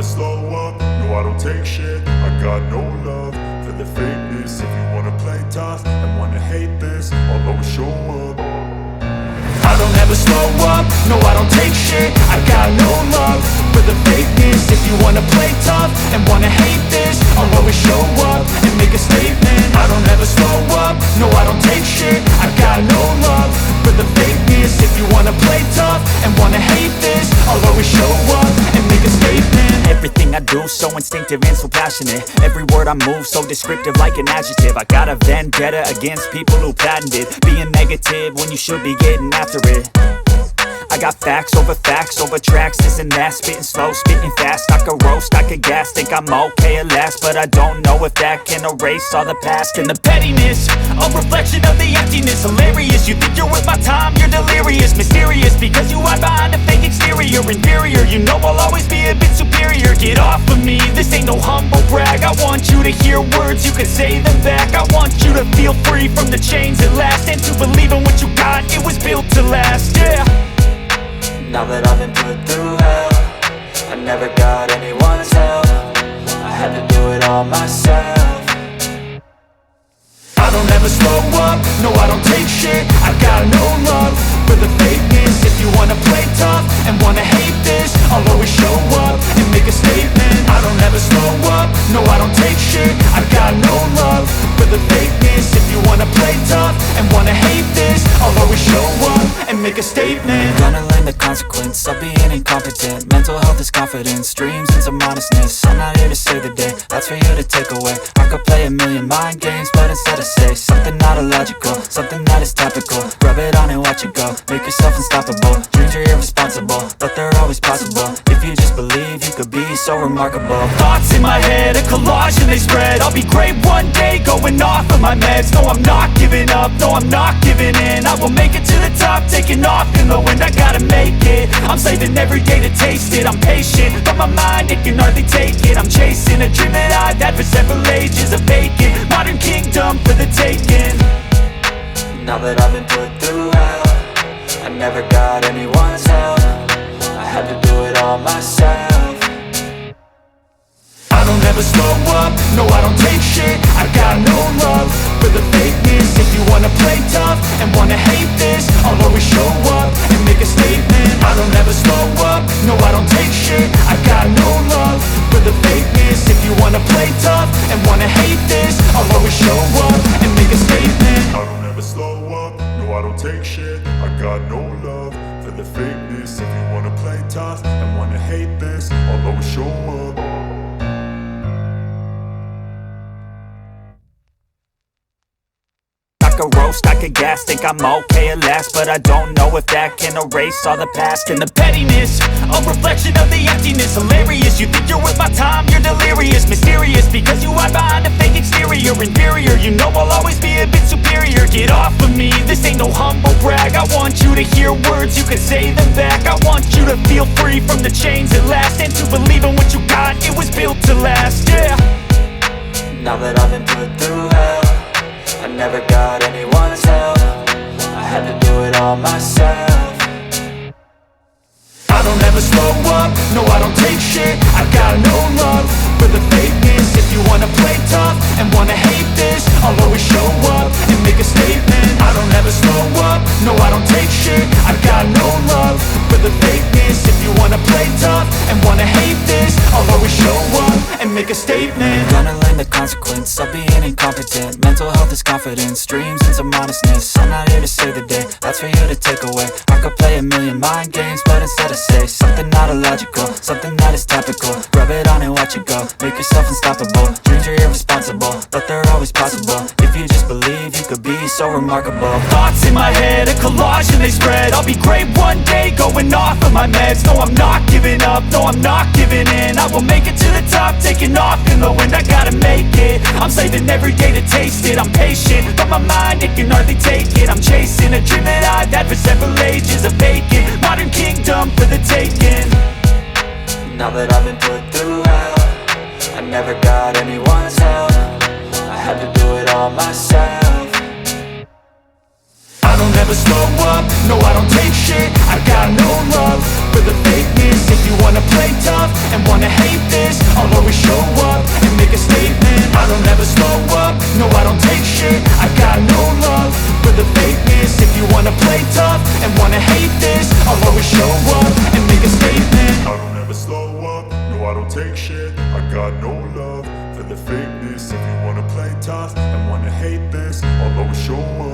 slow up, no I don't take shit. I got no love for the fakeness. If you wanna play tough and wanna hate this, I'll always show up. I don't ever slow up, no I don't take shit. I got no love for the fakeness. If you wanna play tough and wanna hate this, I'll always show up and make a statement. I don't ever slow up, no I don't take shit. I got no love for the fakeness. If you wanna play tough and wanna hate this, I'll always show up and make a statement. Everything I do so instinctive and so passionate. Every word I move so descriptive like an adjective. I got a vendetta against people who patented being negative when you should be getting after it. I got facts over tracks, this and that. Spitting slow, spitting fast. I could roast, I could gas. Think I'm okay at last, but I don't know if that can erase all the past. And the pettiness, a reflection of the emptiness. Hilarious, you think you're worth my time, you're delirious. Mysterious, because you hide behind a fake exterior. Inferior, you know I'll always be a bit superior. Get off of me, this ain't no humble brag. I want you to hear words, you can say them back. I want you to feel free from the chains at last, and to believe in what you got, it was built to last, yeah. Now that I've been put through hell, I never got anyone's help. I had to do it all myself. I don't ever slow up, no I don't take shit. I got no love for the fakeness. If you wanna play tough and wanna hate this, I'll always show up and make a statement. I don't ever slow up, no I don't take shit. I got no love for the fakeness. If you wanna play tough and wanna hate this, I'll always show up and make a statement. Gonna learn the consequence of being incompetent. Mental health is confidence, dreams and some modestness. I'm not here to save the day, that's for you to take away. I could play a million mind games, but instead I say something not illogical, something that is topical. Rub it on and watch it go, make yourself unstoppable. Dreams are irresponsible, but they're always possible. If you just believe, you could be so remarkable. Thoughts in my head, a collage and they spread. I'll be great one day, going off of my meds. No, I'm not giving up, no, I'm not giving in. I will make it to the top, taking off in the wind. I gotta make it, I'm saving every day to taste it. I'm patient, but my mind, it can hardly take it. I'm chasing a dream that I've had for several ages. A vacant, modern kingdom for the taking. Now that I've been put through hell, I never got anyone's help. I had to do it all myself. I don't ever slow up, no I don't take shit. I got no love for the fakeness. If you wanna play tough and wanna hate this, I'll always show up and make a statement. I don't ever slow up, no I don't take shit. I got no love for the fakeness. If you wanna play tough and wanna hate this, I'll always show up and make a statement. I don't ever slow up, no I don't take shit. I got no love for the fakeness. If you wanna play tough and wanna hate this, I'll always show up. I could roast, I could gas, think I'm okay at last, but I don't know if that can erase all the past. And the pettiness, a reflection of the emptiness. Hilarious, you think you're worth my time, you're delirious. Mysterious, because you hide behind a fake exterior. Inferior, you know I'll always be a bit superior. Get off of me, this ain't no humble brag. I want you to hear words, you can say them back. I want you to feel free from the chains at last, and to believe in what you got, it was built to last, yeah. Now that I've been put through hell, I never got anyone's help. I had to do it all myself. I don't ever slow up, no I don't take shit. I got no love for the fakeness. If you wanna play tough and wanna hate this, I'll always show up and make a statement. I don't ever slow up, no I don't take shit. I got no love for the fakeness. If you wanna play tough and wanna hate this, I'll always show up and make a statement. Gonna learn the consequence of being incompetent. Mental health is confidence, dreams and some modestness. I'm not here to save the day, that's for you to take away. I could play a million mind games, but instead I say something not illogical, something that is topical. Rub it on and watch it go, make yourself unstoppable. Dreams are irresponsible, but they're always possible. If you just believe, you could be so remarkable. Thoughts in my head, a collage and they spread. I'll be great one day, going off of my meds. No, I'm not giving up, no, I'm not giving in. I will make it to the top, taking off in the wind. I gotta make it, I'm saving every day to taste it. I'm patient, but my mind, it can hardly take it. I'm chasing a dream that I've had for several ages. A vacant, modern kingdom for the taking. Now that I've been put through hell, I never got anyone's help. I had to do it all myself. I don't ever slow up, no I don't take shit. I got no love for the fakeness. If you wanna play tough and wanna hate this, I'll always show up and make a statement. I don't ever slow up, no I don't take shit. I got no love for the fakeness. If you wanna play tough and wanna hate this, I'll always show up and make a statement. I don't ever slow up, no I don't take shit. I got no love for the fakeness. If you wanna play tough and wanna hate this, I'll always show up